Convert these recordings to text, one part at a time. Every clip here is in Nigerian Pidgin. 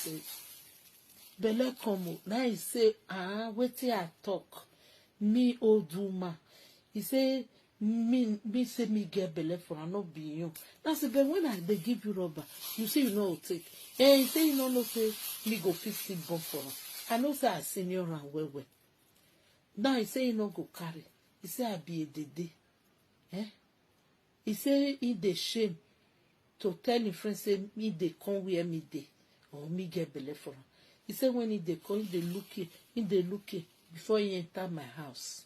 say belle come. Now he say, wetin I talk. Me old woman. He say, me say me get belle for I not be you. That's it. But when they give you rubber, you say you know how to take. And he say you know say me go fix it born for her. I know say I senior and well. Now he say he no go carry. He say I be a dede. He say he dey shame to tell him friend say me dey come where me dey or me get belle for him. He say when he dey come, he dey looking before he enter my house.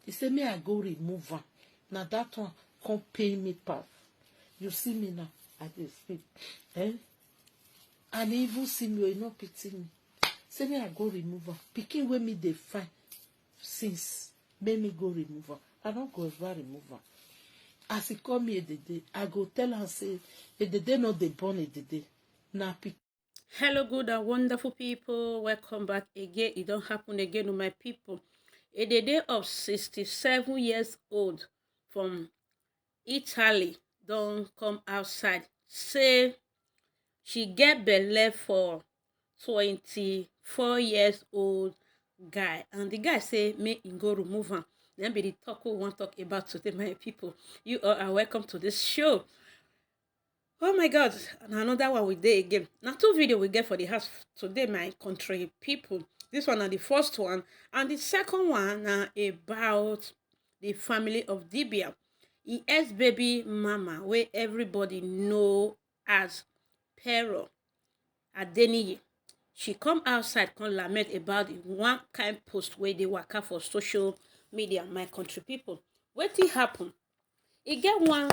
He say me I go remove am. Now that one come pay me pass. You see me now, I dey speak. And he even see me, he no pity me. Say me I go remove am. Pikin wey me dey find since make me go remove am. I don't go ever remove am. As he call me a dede, I go tell am say a dede not dey born a dede. Now pikin. Hello, good and wonderful people. Welcome back again. It don't happen again with my people. A day of 67 years old from Italy don't come outside. Say she get belle for 24 years old guy. And the guy say, make him go remove him. Then be the talk we want to talk about today, my people. You all are welcome to this show. Oh my God, and another one we did again. Now 2 videos we get for the house today, my country people. This one is the first one, and the second one about the family of Dibia. The ex-baby mama, where everybody know as Pero Adeniyi. She come outside, come lament about the one kind post where they work out for social media, my country people. What did happen? It get one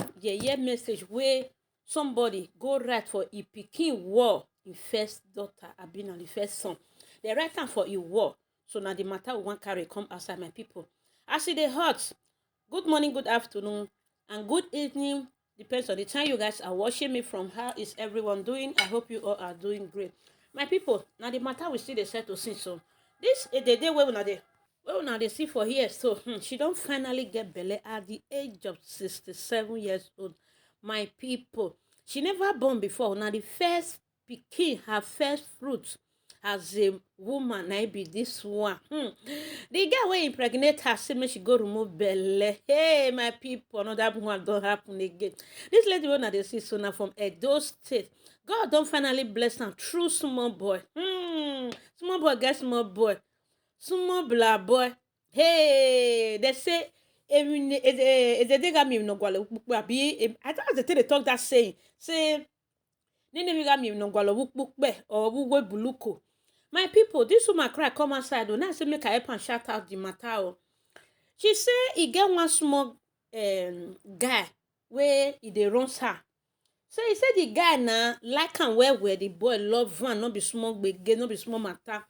message where somebody go write for a pikin war in first daughter, been on the first son. They write am for a war. So now the matter we want carry come outside, my people. As it is hot, good morning, good afternoon, and good evening. Depends on the time you guys are watching me from. How is everyone doing? I hope you all are doing great. My people, now the matter we still dey set to see. So this is the day where now they see for here. So she don't finally get belle at the age of 67 years old. My people, she never born before. Now the first pikin, her first fruit as a woman, na be this one. The guy wey impregnate her say make she go remove belle. Hey, my people, another one don't happen again. This lady wey na dey see so now from Edo State. God don't finally bless am through small boy. Small boy get small boy. Small black boy. Hey, they say I thought they talk that saying. Say my people, this woman cry come outside. Now say make I help and shout out the matter. She say he get one small guy where he dey runs her. So he said the guy now like and where the boy love van, not be small gbege, not be small matter.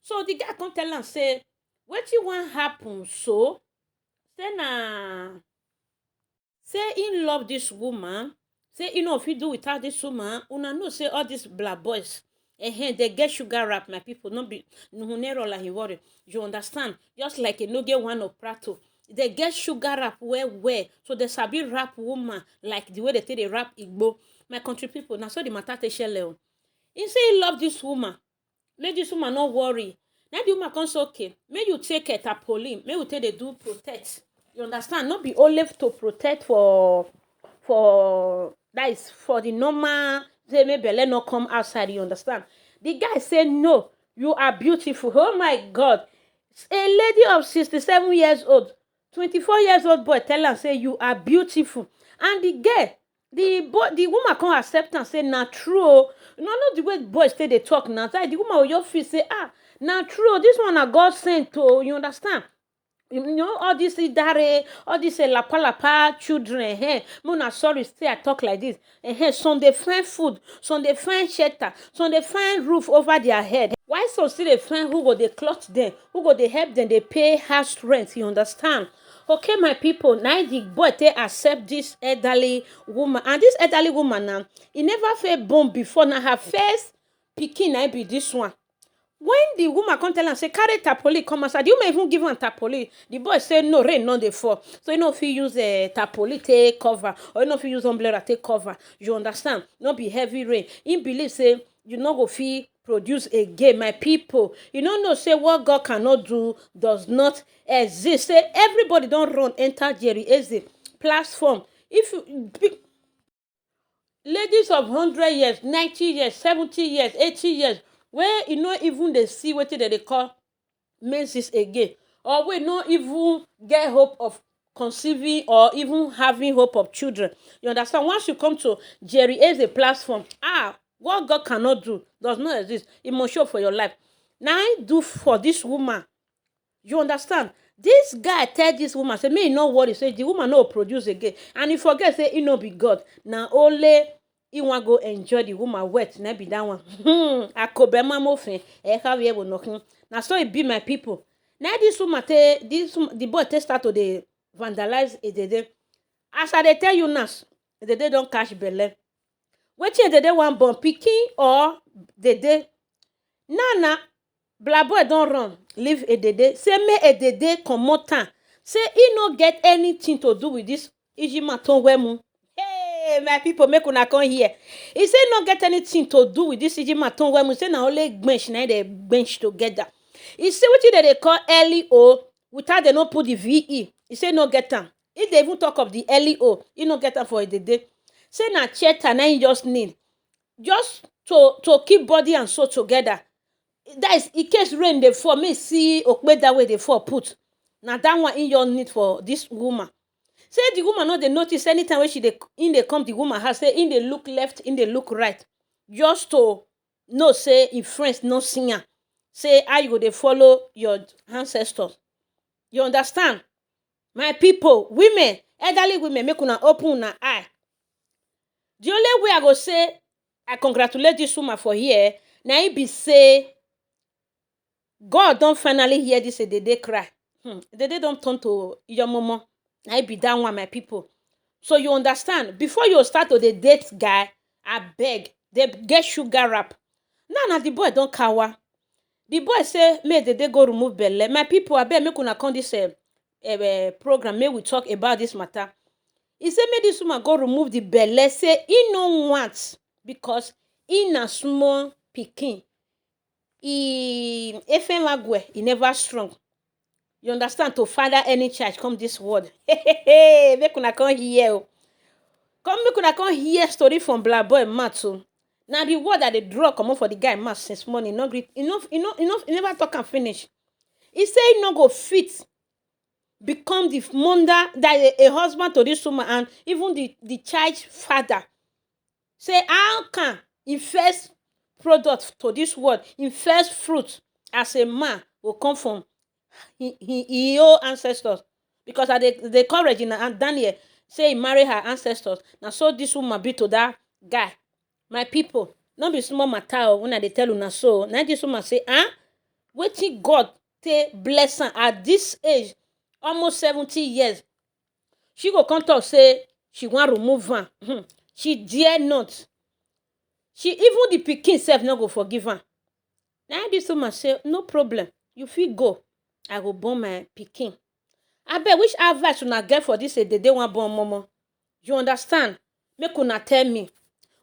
So the guy come tell am say wetin wan happen so say na say he love this woman, say he no fit do without this woman. Una know say all these black boys they get sugar rap, my people. No be like he worry. You understand? Just like a no get one of Prato. They get sugar rap where so they sabi rap woman like the way they take the rap Igbo. My country people, now so the matter te shele. He say he love this woman. Make this woman not worry. Now the woman comes okay. May you take a tapolin. May you take the do protect. You understand? Not be only to protect for that is for the normal. Say maybe belle not come outside. You understand? The guy said no. You are beautiful. Oh my God! A lady of 67 years old, 24 years old boy tell her say you are beautiful, and the girl, the woman can't accept and say not true. You know the way boys say they talk now. The woman will your feel say not true. This one a God sent to you understand. You know all this dare, all this lapa children. Mona sorry say I talk like this. Some they find food, some they find shelter, some they find roof over their head. Why some still they find who go they clothe them, who go they help them, they pay house rent. You understand? Okay, my people. Now the boy they accept this elderly woman, and this elderly woman now, he never felt born before. Now her first pikin now be this one. When the woman come tell am say carry tapoli come outside, the woman even give am tapoli. The boy say no, rain no dey fall, so you know if you use tapoli take cover, or you know if you use umbrella take cover. You understand? Not be heavy rain. He believe say you no go fit produce again. My people, you no know say what God cannot do does not exist. Say everybody don run enter Jerry Eze platform. If you ladies of 100 years, 90 years, 70 years, 80 years, wey e no even dey see wetin dem dey call menses again, or wey no even get hope of conceiving or even having hope of children. You understand? Once you come to Jerry Eze platform, what God cannot do does not exist. It must show for your life. Now I do for this woman. You understand? This guy tell this woman, say, me no worry, say the woman no produce again. And he forget, say, he no be God. Now only he want go enjoy the woman wet. Na be that one. Akobema mofen. Ekawe wo nokin. Now so it be, my people. Now this woman, the boy start to dey vandalize Edede. As I dey tell you now, Edede don't catch belle. Wetin Edede wan born, pikin or Dede? Now, Blaboy don run leave Edede. Say make Edede comot am. Say he no get anything to do with this Ijimatonwemu. Hey, my people, make una come here. He say no get anything to do with this Ijimatonwemu. Say na only bench na they bench together. He say wetin they call LEO without they no put the VE. He say no get am. If they even talk of the LEO, he no get am for Edede. Say na Cheta na he just need. Just to keep body and soul together. That is, in case rain dey fall, may see Okpe that way they fall put. Now that one in your need for this woman. Say the woman no dey notice anytime when she dey come the woman house, say in dey look left, in dey look right, just to know say if friends no see am. Say how you go dey follow your ancestors. You understand? My people, women, elderly women, make una open una eye. The only way I go say I congratulate this woman for here, na it be say God don't finally hear this Edede cry. Edede don't turn to your mama. I be that one, my people. So you understand? Before you start to the date guy, I beg, they get sugar wrap. Now the boy don't cower. The boy say, may Edede go remove belle. My people, I beg, make una come this program. May we talk about this matter. He say, may this woman go remove the belle. Say, he no want because he na small pikin. He never strong. You understand? To father any child come this world. Make una come hear. Make una come hear story from Blaboy Matsu. Now the word that they draw come for the guy mouth since morning. No greet. Enough. He never talk and finish. He say he no go fit become the mother that a husband to this woman and even the child's father. Say how can he first product to this world, in first fruit as a man will come from his own ancestors, because they call Regina and Daniel say he marry her ancestors. Now so this woman be to that guy. My people, not be small matter when they tell you na so. Now this woman say, wetin God take bless her at this age, almost 70 years. She go come talk say she want remove her. She dare not. She even the pikin self no go forgive her. Now this woman say, no problem. You fit go. I go born my pikin. I bet which advice una get for this Edede wan born momo? You understand? Make una tell me.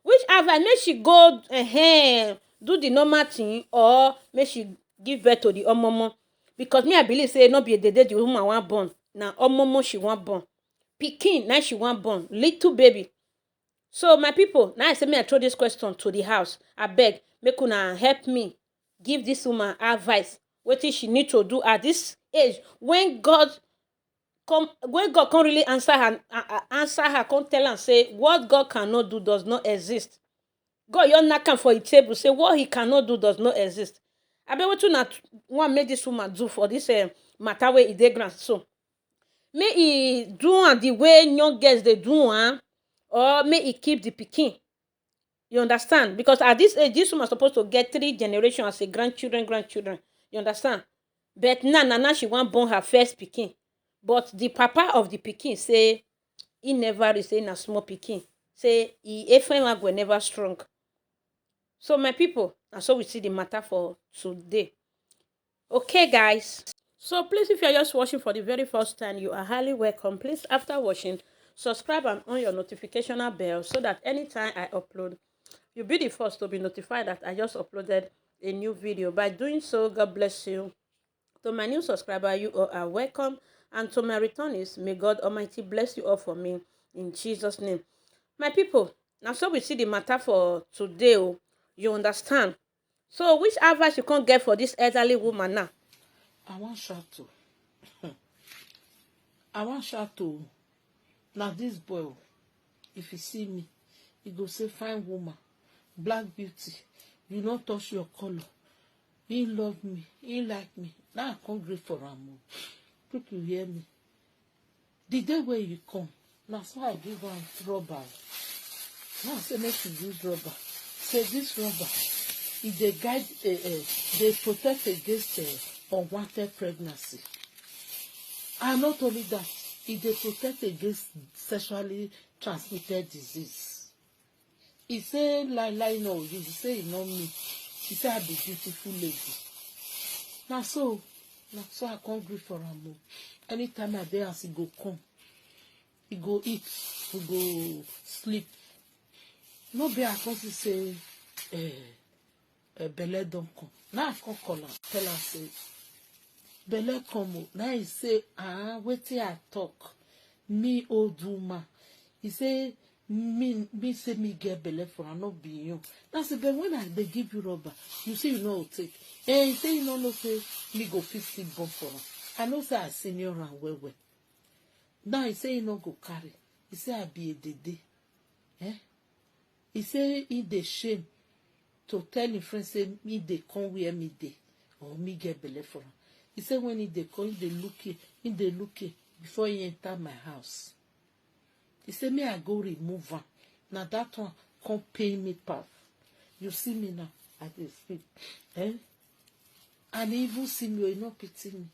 Which advice? Make she go do the normal thing, or make she give birth to the omomo? Because me I believe say no be Edede the woman wan born. Now omomo she wan born. Pikin now she wan born. Little baby. So my people, now I say me I throw this question to the house. I beg, make una help me give this woman advice. What she need to do at this age when God come really answer her, come tell her say what God cannot do does not exist. God you're knocking for a table say what he cannot do does not exist. I bet what you not want make this woman do for this matter where it dey grand so. May he do the way young girls they do, or may he keep the pikin. You understand? Because at this age, this woman supposed to get 3 generations as a grandchildren. You understand? But now she want born her first pikin. But the papa of the pikin say he never is in a small pikin. Say he were never strong. So my people, and so we see the matter for today. Okay, guys. So please, if you're just watching for the very first time, you are highly welcome. Please, after watching, subscribe and on your notification bell so that anytime I upload, you'll be the first to be notified that I just uploaded a new video. By doing so, God bless you. To my new subscriber, you all are welcome. And to my returnees, may God Almighty bless you all for me in Jesus' name. My people, now so we see the matter for today. Oh, you understand? So which advice you can't get for this elderly woman now? I want shout to. I want shout to. Now this boy, if he see me, he go say, fine woman, black beauty, you not touch your color. He love me, he like me. Now I can't gree for him. People hear me. The day where you come, now so I give one rubber. Now I say make you use rubber. Say this rubber, if they guide, they protect against unwanted pregnancy. And not only that, if they protect against sexually transmitted disease. He say lie no, he say he know me. He say I be beautiful lady. Now so I can't gree for him. Anytime I dey as he go come, he go eat, he go sleep. No be I come to say belle don come. Now I come call am, tell am say belle come o. Now he say wetin I talk. Me old woman. He say me say me get belle for am, no be you. Now say but when they give you rubber, you say you know how take. He say you know say me go fit sleep born for am. I know say I senior am well. Now he say he no go carry. He say I be a dede. He say he dey shame to tell him friend say me dey come where me dey or me get belle for him. He say when he dey come, he dey look it before he enter my house. He say me I go remove am. Now that one come pay me pass. You see me now, I dey speak. And he even see me, he no pity me.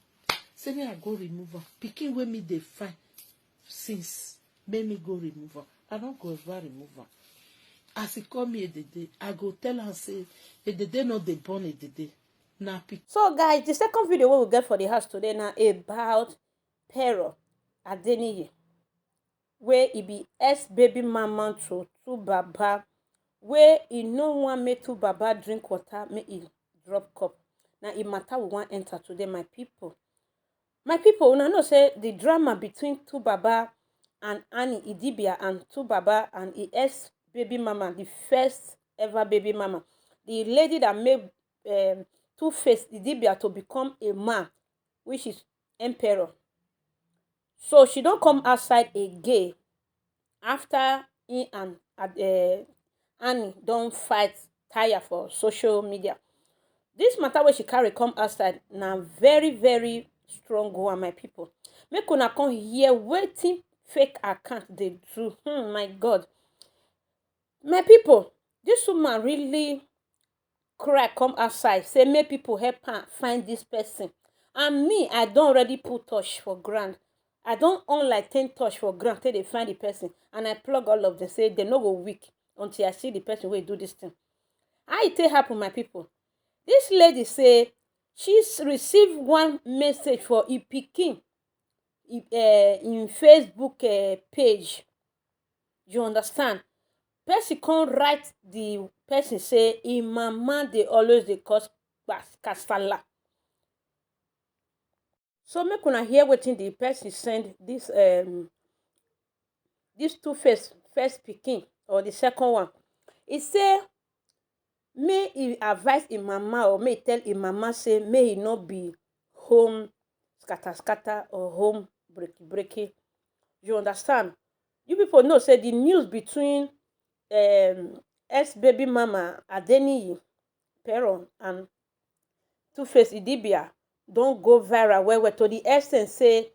Say me I go remove am. Pikin wey me dey find since make me go remove am. I don't go ever remove am. As he call me a dede, I go tell am say a dede no dey born a dede. Na pikin. So guys, the second video we will get for the house today now about Pero Adeniyi, where he be ex-baby mama to two baba, where he no one make two baba drink water, make he drop cup. Now it matter we want enter today, my people. My people, una know say the drama between two baba and Annie Idibia and two baba and his ex-baby mama, the first ever baby mama, the lady that made Two-Face Idibia to become a man, which is Emperor. So she don't come outside again after he and Annie don't fight tire for social media. This matter where she carry come outside now very, very strong one, my people. Make una come here waiting fake account they do. My God. My people, this woman really cry come outside, say make people help her find this person. And me, I don't already put touch for ground. I don't on like 10 touch for ground till they find the person. And I plug all of them, say they no go weak until I see the person who do this thing. How it happen, my people? This lady say she's received one message for e pikin in Facebook page. You understand? Person can't write the person say in mama they always they cause kasala. So make una hear wetin the person send this Two-Face first pikin or the second one. He say may he advise him mama or may he tell him mama say may he not be home scatter or home breaky. You understand? You people know say the news between ex-baby mama Adeniyi Pero and Two-Face Idibia don't go viral well to the extent say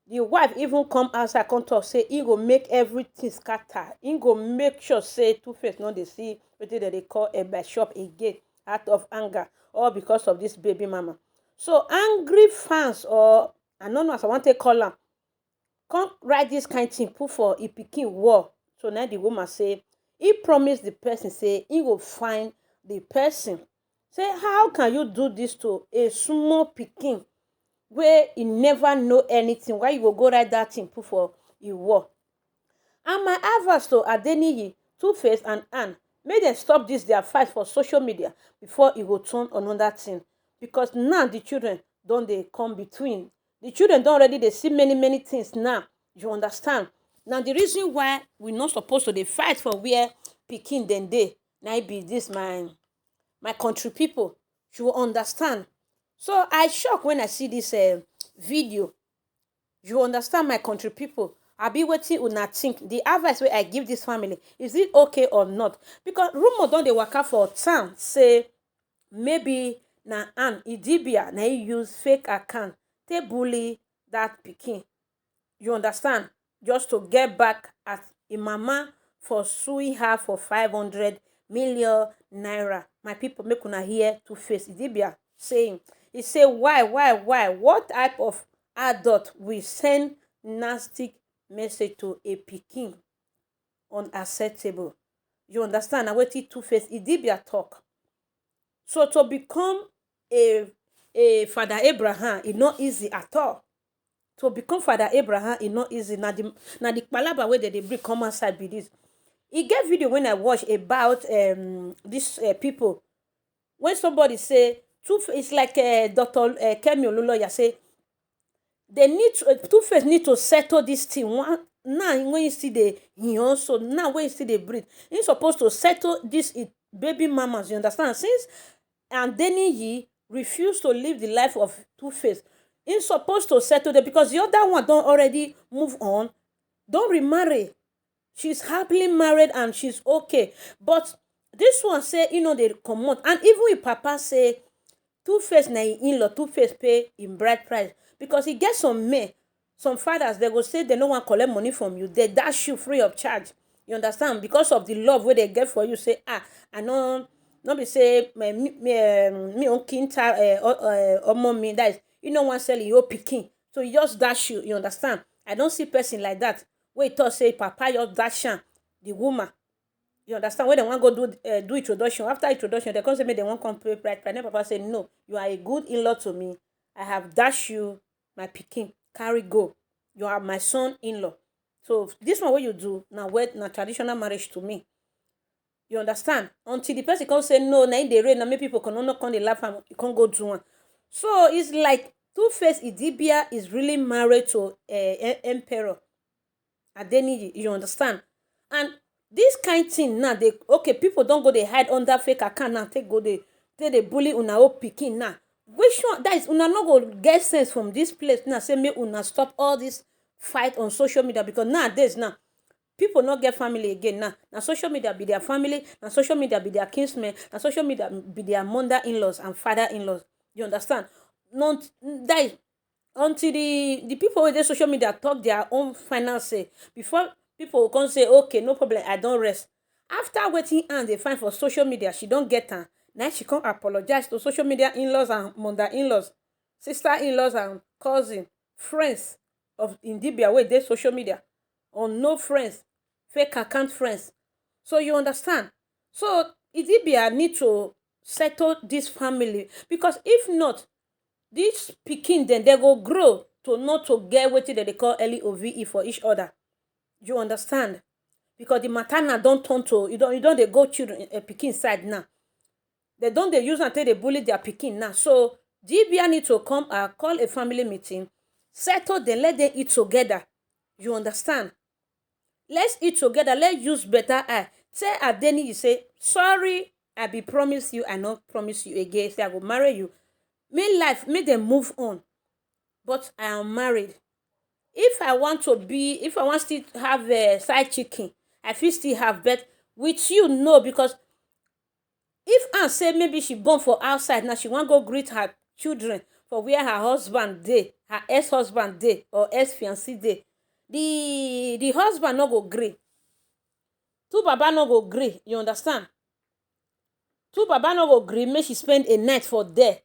the wife even come outside come talk say he go make everything scatter. He go make sure say Two-Face no dey see wetin they call a by shop again out of anger or because of this baby mama. So angry fans or I don't know as I want to call them, come write this kind of thing put for a pikin war. So now the woman say he promised the person say he will find the person. Say how can you do this to a small pikin where he never know anything? Why you go write that thing put for a war? And my advice to Adeniyi, Two-Face and Anne, make dem stop this their fight for social media before e go turn another thing, because now the children don dey come between. The children don already dey see many things now, you understand. Now the reason why we no suppose to dey fight for where pikin dem dey, na it be this my country people, you understand. So I shock when I see this video, you understand, my country people. Abi wetin una think, the advice wey I give this family, is it okay or not? Because rumor don dey waka for town say maybe na Ann Idibia na he use fake account take bully that pikin, you understand, just to get back at im mama for suing her for 500 million naira. My people, make una hear Two-Face Idibia saying, he say why what type of adult will send nasty message to a pikin? Unacceptable. You understand na wetin Two-Face Idibia talk. So to become a Father Abraham, e no easy at all. To become Father Abraham, e no easy. Na the palaba wey dem dey bring come outside be this. E get video when I watch about these people, when somebody say it's like Dr. Kemi Olunloyo say they need Two-Face need to settle this thing one. Now when you see the he also now when you see the breathe, he's supposed to settle this baby mamas, you understand. Since Adeniyi refused to live the life of Two-Face, he's supposed to settle them, because the other one don't already move on, don't remarry. She's happily married and she's okay. But this one say, they come out. And even if Papa say Two-Face na in-law, Two-Face pay in bride price, because he gets some men, some fathers, they go say they no want collect money from you, they dash you free of charge, you understand, because of the love where they get for you. Say I know not be say me on kinta me, that is, you know, one sell your pikin, so you just dash you understand. I don't see person like that wait thought say Papa just dash the woman, you understand. When they want go do introduction, after introduction they come say me they want come pay price. Then Papa say no, you are a good in-law to me, I have dash you my pikin, carry go, you are my son-in-law. So this one what you do now, wed na traditional marriage to me, you understand. Until the person come say no, na in the rain, na make people can not come, they laugh and you can't go do one. So it's like Two-Face Idibia is really married to Emperor Adeniyi, you understand. And this kind thing now, they okay, people don't go they hide under fake account now, take they bully una own pikin now. Which one that is una not go get sense from this place now, say make una stop all this fight on social media, because nowadays now people not get family again now. Now social media be their family, now social media be their kinsmen, now social media be their mother-in-laws and father-in-laws, you understand. Not that is, until the people with the social media talk their own finance before people will come say okay, no problem, I don't rest. After waiting and they find for social media, she don't get her. Now she can't apologize to social media in-laws and mother-in-laws, sister-in-laws and cousin, friends of Idibia wey dey social media, or no friends, fake account friends. So you understand. So Idibia need to settle this family, because if not, this pikin then they go grow to not to get wetin they call early OVE for each other. You understand? Because the matter now don't turn to you don't they go children pikin side now. They don't they use until they bully their pikin now. So Idibia need to come call a family meeting, settle them, let them eat together. You understand? Let's eat together. Let's use better eye. Say Adeni, you say sorry, I be promise you, I not promise you again. Say I will marry you. Make life, make them move on. But I am married. If I want still have a side chicken, I feel still have, but with you no, because if Ann say maybe she born for outside now, she want go greet her children for where her husband dey, her ex-husband dey, or ex-fiancé dey, the husband no go gree. Two baba no go gree, you understand. Two baba no go gree make she spend a night for there.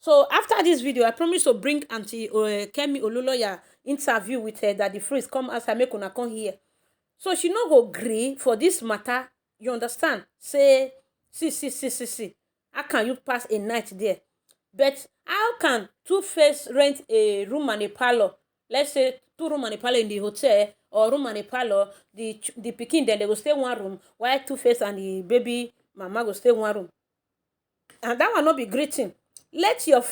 So after this video, I promise to bring Auntie Kemi Olunloyo interview with her, that the Freeze come as I make una come here. So she no go gree for this matter, you understand. Say see, how can you pass a night there? But how can Two-Face rent a room and a parlor, let's say 2 room and a parlor in the hotel, or room and a parlor. The pikin then they go stay one room, while Two-Face and the baby mama go stay one room. And that will not be greeting. Let your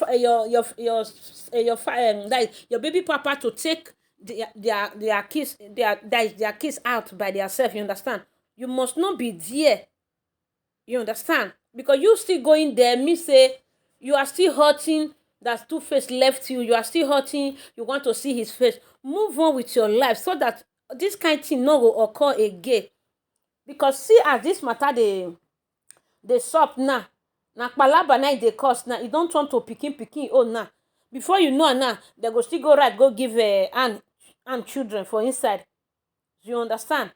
your baby papa to take their kids out by themselves. You understand? You must not be there. You understand? Because you still going there, me say you are still hurting that Two-Face left you. You are still hurting. You want to see his face. Move on with your life so that this kind of thing no will occur again. Because see, as this matter they sup now. Na kpalaba na dey cause now. You don't want to pikin own now. Before you know now, they go still go right go give and children for inside. You understand?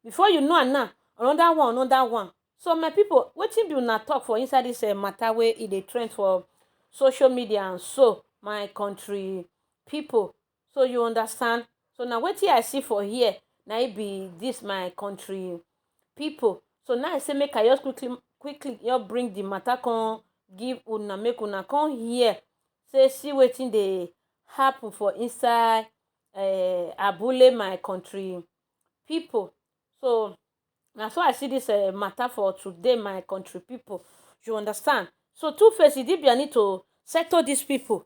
Before you know now, another one. So my people, wetin be una talk for inside this matter wey e dey trend for social media and so my country people. So you understand? So now wetin I see for here, na it be this my country people. So now I say make I just quickly you bring the matter come give una, make una come here say see wetin dey happen for inside Abule, my country people. So na so I see this matter for today, my country people. You understand? So Two-Face Idibia need to settle these people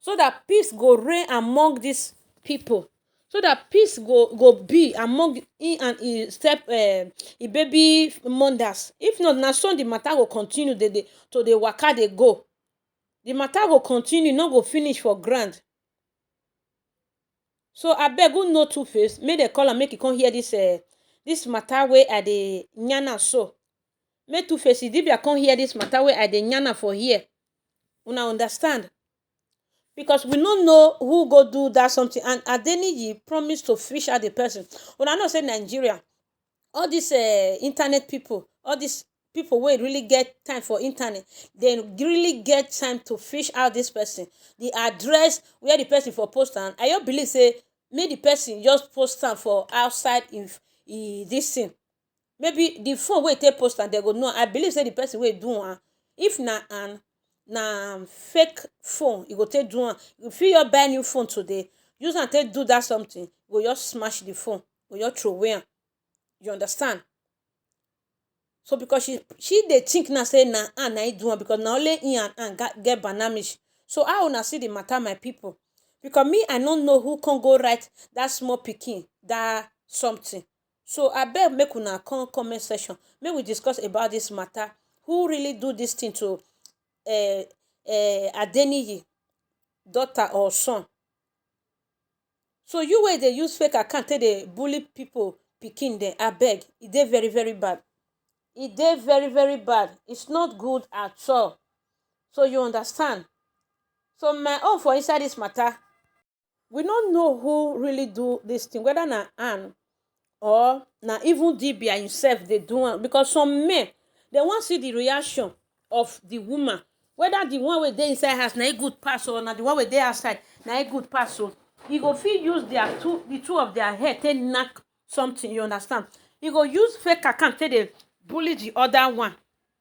so that peace go reign among these people. So that peace go be among he and his baby mothers. If not, na so the matter go continue to the waka they go. The matter go continue, not go finish for ground. So I beg who know Two-Face, make they call and make you come hear this matter where I the nyana so. Make Two-Face Idibia come hear this matter where I the nyana for here. Una understand? Because we don't know who go do that something, and Adeniji promised to fish out the person. When I know say Nigeria, all these internet people, all these people wey really get time for internet, they really get time to fish out this person, the address where the person for post am. I just believe say make the person just post am for outside if this thing. Maybe the phone wey take post am, they go know. I believe say the person wey do am, if na fake phone you go take do am. You fit just buy new phone today, use am take do that something, you go just smash the phone, you go just throw away am. You understand? So because she dey think now say na he do am, because na only he and get banamish. So how una see the matter, my people? Because me, I don't know who can go write that small pikin that something. So I beg make una come comment section, make we discuss about this matter. Who really do this thing to Adeniyi daughter or son? So you wey dey use fake account take dey bully people pikin dem, abeg, e dey very very bad. E dey very very bad. It's not good at all. So you understand? So my own for inside this matter, we don't know who really do this thing, whether na Ann or na even Dibia himself dey do am. Because some men, they wan see the reaction of the woman, whether the one wey dey inside house na good pass or na the one wey dey outside na good pass. So you go fit use the two of their head take knack something. You understand? You go use fake account take dey bully the other one.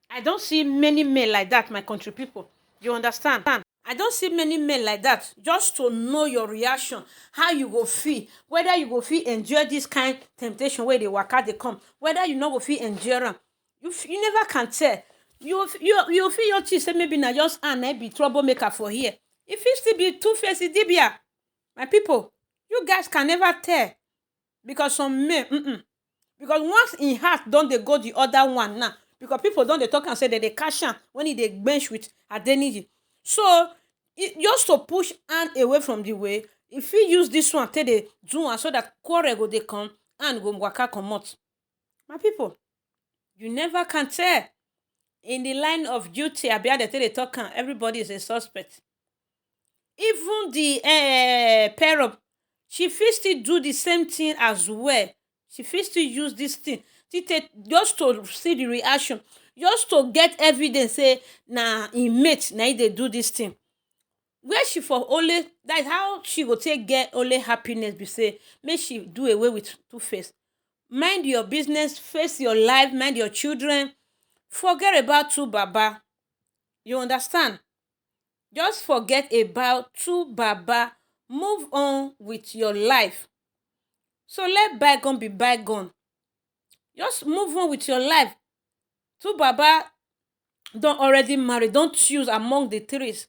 I don't see many men like that, my country people. You understand? I don't see many men like that. Just to know your reaction, how you go feel, whether you go feel enjoy this kind temptation where they waka they come, whether you no go feel enjoy am. You never can tell. You feel your cheese say maybe na just Anna be troublemaker for here. If it still be Two-Face Idibia, my people, you guys can never tell. Because some men, because once in heart don't they go the other one now. Because people don't they talk and say that they cash am when they bench with Adeniji. So just to push Ann away from the way, if you use this one take dey do am so that quarrel go dey come, Ann go waka comot. My people, you never can tell. In the line of duty, abia they take dey talk am, everybody is a suspect. Even the pair of, she fit still do the same thing as well. She fit still use this thing just to see the reaction, just to get evidence say na im mate na dey do this thing. Where she for only, that is how she go take get only happiness, be say make she do away with Two-Face. Mind your business, face your life, mind your children, forget about Two Baba. You understand? Just forget about Two Baba. Move on with your life. So let bygone be bygone. Just move on with your life. Two baba don't already marry, don't choose among the threes.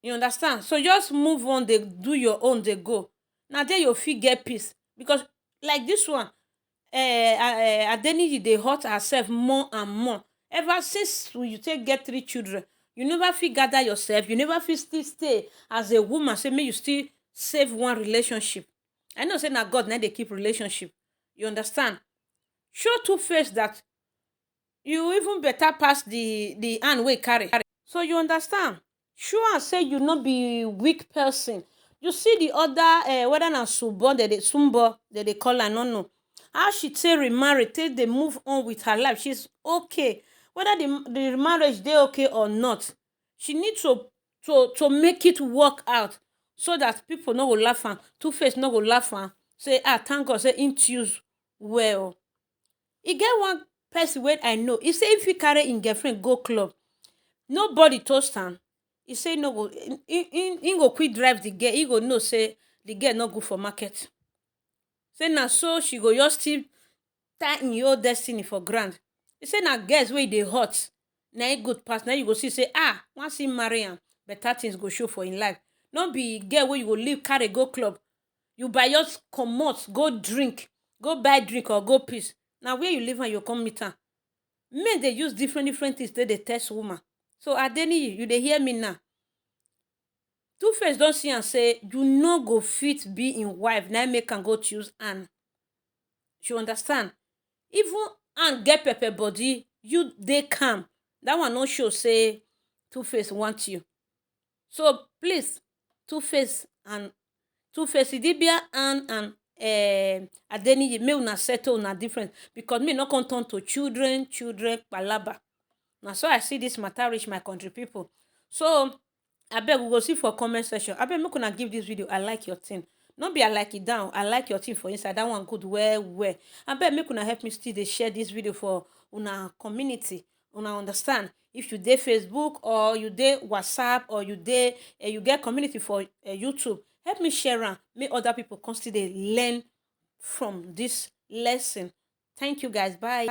You understand? So just move on, they do your own, they go. Now there you fit get peace. Because like this one, Adeniji dey hurt herself more and more. Ever since you take get 3 children, you never fit gather yourself, you never fit still stay as a woman, say make you still save one relationship. I know say na God na dey keep relationship. You understand? Show Two-Face that you even better pass the hand wey carry. So you understand? Show am say you no be weak person. You see the other whether na Sumbo they dey call her, no know how she take remarry, take dey move on with her life. She's okay. Whether the marriage dey okay or not, she need to make it work out so that people no go laugh am. Two-Face no go laugh am. Say thank God say him choose well. E get one person wey I know. He say if he carry him girlfriend go club, nobody toast am. He say no go. He go quick drive the girl. He go know say the girl no good for market. Say na so she go just still tie im whole destiny for ground. He say na girls wey dey hot na e good pass. Na you go see say once he marry am, better things go show for im life. No be girl wey you go leave carry go club. You by just comot go drink, go buy drink or go piss. Na where you leave am you come meet am. Men dey use different things take dey test woman. So Adeniyi, you dey hear me now? Two-Face don see am say you no go fit be im wife, na make am go choose Ann. You understand? Even Ann get pepper body, you dey calm. That one no show say Two-Face want you. So please, Two-Face Idibia and Adeniyi, make una settle una difference, because me no come turn to children palaba. Na so I see this matter reach my country people. So abeg we go see for comment section. Abeg make una give this video I like your thing. No be I like it down, I like your thing for inside. That one good well. Abeg make una help me still dey share this video for una community. Una understand? If you dey Facebook or you dey WhatsApp or you dey you get community for YouTube, help me share am, make other people come still dey learn from this lesson. Thank you guys. Bye.